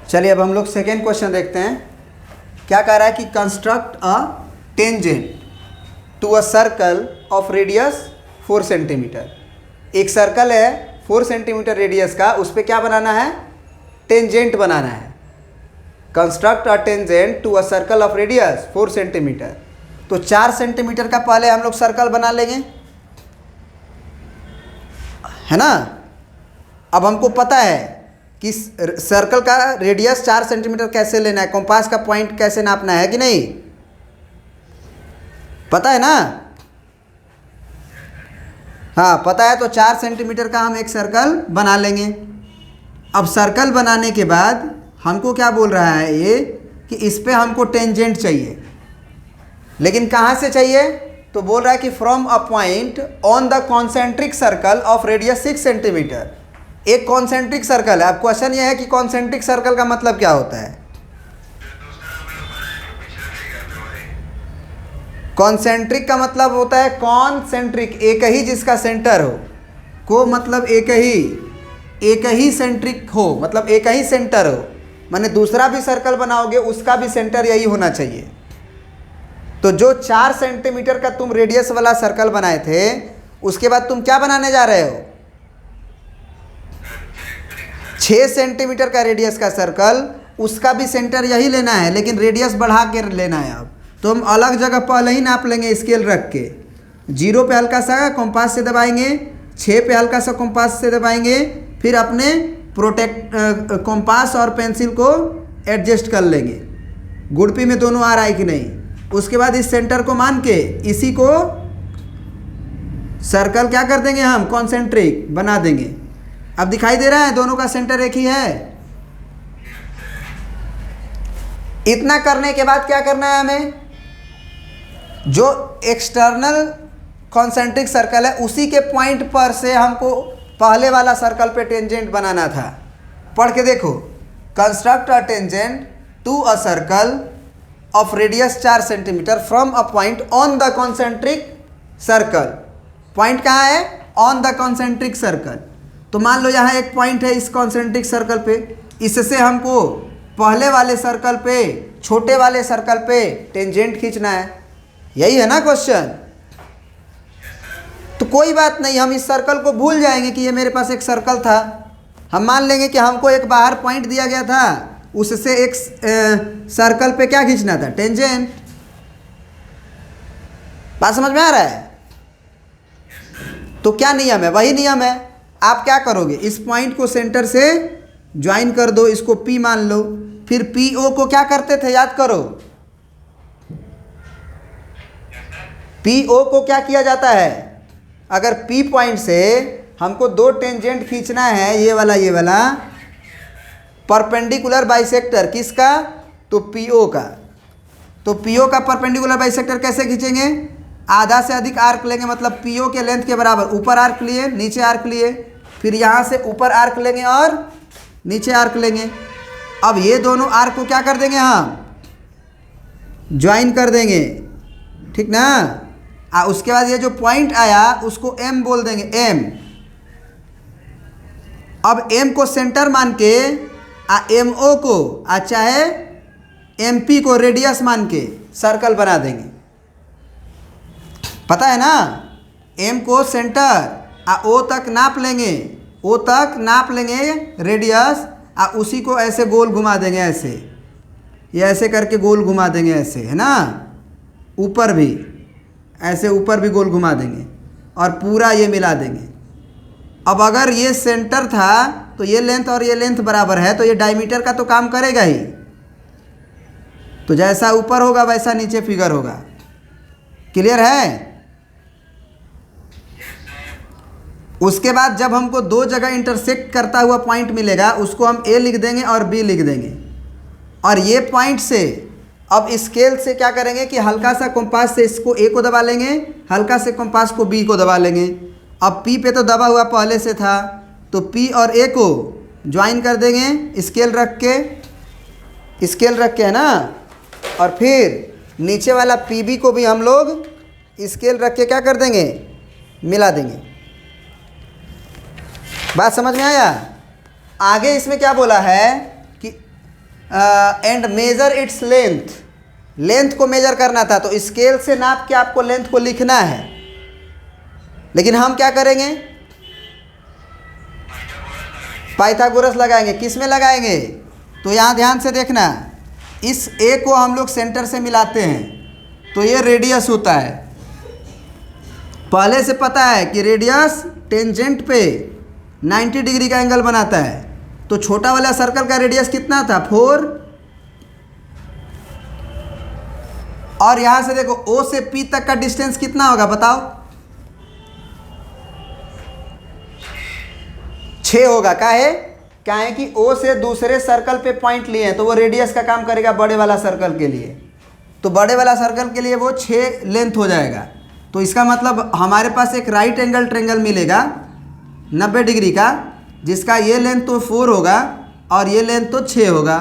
चलिए अब हम लोग सेकेंड क्वेश्चन देखते हैं। क्या कह रहा है कि construct a tangent to a circle of radius 4 centimetre. एक सर्कल है 4 सेंटीमीटर रेडियस का, उस पर क्या बनाना है? टेंजेंट बनाना है। Construct a tangent to a circle of radius 4 centimetre. तो 4 सेंटीमीटर का पहले हम लोग सर्कल बना लेंगे, है ना। अब हमको पता है कि सर्कल का रेडियस 4 सेंटीमीटर कैसे लेना है, कंपास का पॉइंट कैसे नापना है कि नहीं, पता है ना। हाँ पता है। तो 4 सेंटीमीटर का हम एक सर्कल बना लेंगे। अब सर्कल बनाने के बाद हमको क्या बोल रहा है ये कि इस पे हमको टेंजेंट चाहिए, लेकिन कहाँ से चाहिए? तो बोल रहा है कि from a point on the concentric circle of radius 6 centimetre. एक कॉन्सेंट्रिक सर्कल है। अब क्वेश्चन ये है कि कॉन्सेंट्रिक सर्कल का मतलब क्या होता है? कॉन्सेंट्रिक का मतलब होता है कॉन्सेंट्रिक, एक ही जिसका सेंटर हो, को मतलब एक ही सेंट्रिक हो, मतलब एक ही सेंटर हो। माने दूसरा भी सर्कल बनाओगे उसका भी सेंटर यही होना चाहिए। तो जो 4 सेंटीमीटर का तुम रेडियस वाला सर्कल बनाए थे, उसके बाद तुम क्या बनाने जा रहे हो? 6 सेंटीमीटर का रेडियस का सर्कल, उसका भी सेंटर यही लेना है, लेकिन रेडियस बढ़ा के लेना है। अब तो हम अलग जगह पहले ही नाप लेंगे स्केल रख के। 0 पे हल्का सा कंपास से दबाएंगे, 6 पे हल्का सा कंपास से दबाएंगे, फिर अपने कंपास और पेंसिल को एडजस्ट कर लेंगे गुड़पी में दोनों आ रहा है कि नहीं। उसके बाद इस सेंटर को मान के इसी को सर्कल क्या कर देंगे, हम कॉन्सेंट्रिक बना देंगे। अब दिखाई दे रहा है दोनों का सेंटर एक ही है। इतना करने के बाद क्या करना है हमें? जो एक्सटर्नल कॉन्सेंट्रिक सर्कल है उसी के पॉइंट पर से हमको पहले वाला सर्कल पे टेंजेंट बनाना था। पढ़ के देखो। Construct a tangent to a circle of radius 4 centimetre from a point on the concentric circle. Point कहाँ है? On the concentric circle. तो मान लो यहाँ एक पॉइंट है इस कॉन्सेंट्रिक सर्कल पे, इससे हमको पहले वाले सर्कल पे, छोटे वाले सर्कल पे टेंजेंट खींचना है। यही है ना क्वेश्चन। तो कोई बात नहीं, हम इस सर्कल को भूल जाएंगे कि ये मेरे पास एक सर्कल था। हम मान लेंगे कि हमको एक बाहर पॉइंट दिया गया था, उससे एक सर्कल पे क्या खींचना था? टेंजेंट। बात समझ में आ रहा है? तो क्या नियम है? वही नियम है। आप क्या करोगे? इस पॉइंट को सेंटर से ज्वाइन कर दो, इसको P मान लो। फिर PO को क्या करते थे, याद करो। PO को क्या किया जाता है? अगर P पॉइंट से हमको 2 टेंजेंट खींचना है, ये वाला परपेंडिकुलर बाइसेक्टर, किसका? तो PO का। तो PO का परपेंडिकुलर बाइसेक्टर कैसे खींचेंगे? आधा से अधिक आर्क लेंगे, मतलब PO के लेंथ के बराबर ऊपर आर्क लिए, नीचे आर्क लिए, फिर यहाँ से ऊपर आर्क लेंगे और नीचे आर्क लेंगे। अब ये दोनों आर्क को क्या कर देंगे, हम ज्वाइन कर देंगे, ठीक ना। उसके बाद ये जो पॉइंट आया उसको M बोल देंगे, M। अब M को सेंटर मान के MO को चाहे MP को रेडियस मान के सर्कल बना देंगे। पता है ना। M को सेंटर O तक नाप लेंगे, O तक नाप लेंगे रेडियस, उसी को ऐसे गोल घुमा देंगे, ऐसे ये ऐसे करके गोल घुमा देंगे, ऐसे, है ना। ऊपर भी ऐसे, ऊपर भी गोल घुमा देंगे और पूरा ये मिला देंगे। अब अगर ये सेंटर था तो ये लेंथ और ये लेंथ बराबर है, तो ये डायमीटर का तो काम करेगा ही। तो जैसा ऊपर होगा वैसा नीचे फिगर होगा। क्लियर है? उसके बाद जब हमको 2 जगह इंटरसेक्ट करता हुआ पॉइंट मिलेगा, उसको हम A लिख देंगे और B लिख देंगे। और ये पॉइंट से अब स्केल से क्या करेंगे कि हल्का सा कंपास से इसको A को दबा लेंगे, हल्का से कंपास को B को दबा लेंगे। अब P पे तो दबा हुआ पहले से था, तो P और A को ज्वाइन कर देंगे स्केल रख के, है ना। और फिर नीचे वाला PB को भी हम लोग स्केल रख के क्या कर देंगे, मिला देंगे। बात समझ में आया? आगे इसमें क्या बोला है कि and measure its length, length को मेजर करना था तो स्केल से नाप के आपको लेंथ को लिखना है। लेकिन हम क्या करेंगे, पाइथागोरस लगाएंगे। किस में लगाएंगे, तो यहाँ ध्यान से देखना, इस ए को हम लोग सेंटर से मिलाते हैं तो ये रेडियस होता है। पहले से पता है कि रेडियस टेंजेंट पे 90 डिग्री का एंगल बनाता है। तो छोटा वाला सर्कल का रेडियस कितना था, 4। और यहाँ से देखो ओ से पी तक का डिस्टेंस कितना होगा बताओ, 6 होगा। क्या है कि ओ से दूसरे सर्कल पे पॉइंट लिए हैं तो वो रेडियस का काम करेगा बड़े वाला सर्कल के लिए। तो बड़े वाला सर्कल के लिए वो 6 लेंथ हो जाएगा। तो इसका मतलब हमारे पास एक राइट एंगल ट्रायंगल मिलेगा 90 डिग्री का, जिसका ये लेंथ तो 4 होगा और ये लेंथ तो 6 होगा।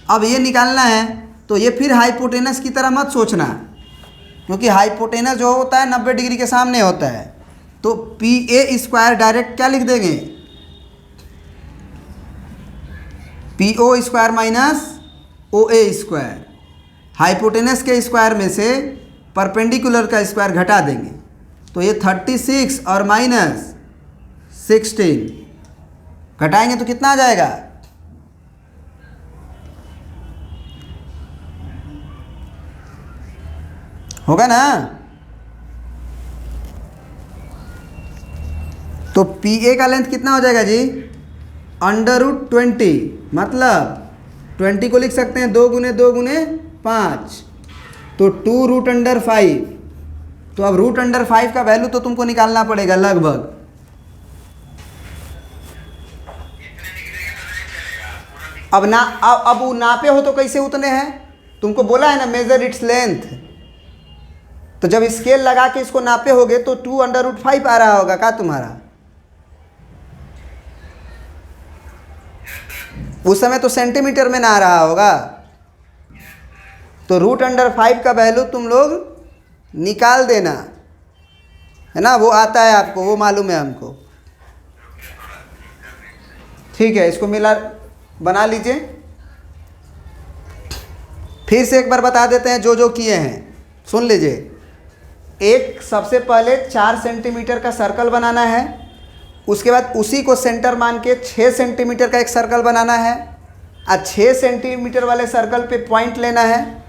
अब ये निकालना है तो ये फिर हाइपोटेनस की तरह मत सोचना, क्योंकि हाइपोटेनस जो होता है 90 डिग्री के सामने होता है। तो पी ए स्क्वायर डायरेक्ट क्या लिख देंगे, P O square minus O ए स्क्वायर। हाइपोटेनस के स्क्वायर में से परपेंडिकुलर का स्क्वायर घटा देंगे तो ये 36 और माइनस 16 घटाएंगे तो कितना आ जाएगा, होगा ना। तो पी ए का लेंथ कितना हो जाएगा जी, √20, मतलब 20 को लिख सकते हैं 2 गुने 2 गुने 5, तो 2√5। तो अब √5 का वैल्यू तो तुमको निकालना पड़ेगा लगभग। अब वो नापे हो तो कैसे उतने हैं, तुमको बोला है ना मेजर इट्स लेंथ। तो जब स्केल लगा के इसको नापे होगे तो 2√5 आ रहा होगा क्या तुम्हारा, उस समय तो सेंटीमीटर में ना आ रहा होगा। तो √5 का वैल्यू तुम लोग निकाल देना, है ना, वो आता है आपको, वो मालूम है हमको। ठीक है, इसको मिला बना लीजिए। फिर से एक बार बता देते हैं जो जो किए हैं, सुन लीजिए। एक सबसे पहले 4 सेंटीमीटर का सर्कल बनाना है, उसके बाद उसी को सेंटर मान के 6 सेंटीमीटर का एक सर्कल बनाना है। 6 सेंटीमीटर वाले सर्कल पे पॉइंट लेना है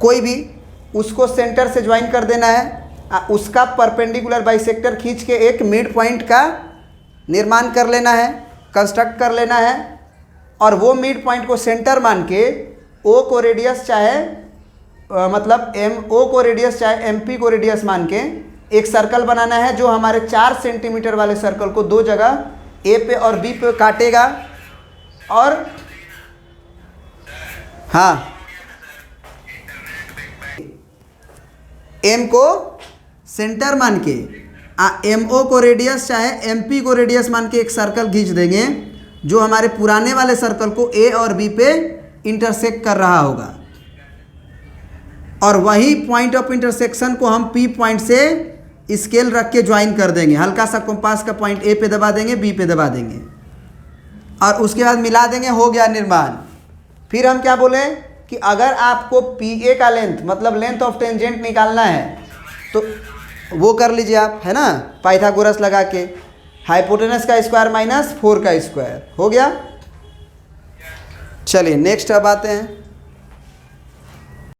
कोई भी, उसको सेंटर से ज्वाइन कर देना है। उसका परपेंडिकुलर बाइसेक्टर खींच के एक मिड पॉइंट का निर्माण कर लेना है, कंस्ट्रक्ट कर लेना है। और वो मिड पॉइंट को सेंटर मान के ओ को रेडियस चाहे मतलब एम ओ को रेडियस चाहे एम पी को रेडियस मान के एक सर्कल बनाना है, जो हमारे 4 सेंटीमीटर वाले सर्कल को 2 जगह ए पे और बी पे काटेगा। और हाँ, एम को सेंटर मान के एम ओ को रेडियस चाहे एम पी को रेडियस मान के एक सर्कल खींच देंगे, जो हमारे पुराने वाले सर्कल को ए और बी पे इंटरसेक्ट कर रहा होगा। और वही पॉइंट ऑफ इंटरसेक्शन को हम पी पॉइंट से स्केल रख के ज्वाइन कर देंगे। हल्का सा कंपास का पॉइंट ए पे दबा देंगे, बी पे दबा देंगे और उसके बाद मिला देंगे, हो गया निर्माण। फिर हम क्या बोले कि अगर आपको पी ए का लेंथ मतलब लेंथ ऑफ टेंजेंट निकालना है तो वो कर लीजिए आप, है ना, पाइथागोरस लगा के। हाइपोटेनस का स्क्वायर माइनस 4 का स्क्वायर हो गया। चलिए नेक्स्ट अब आते हैं।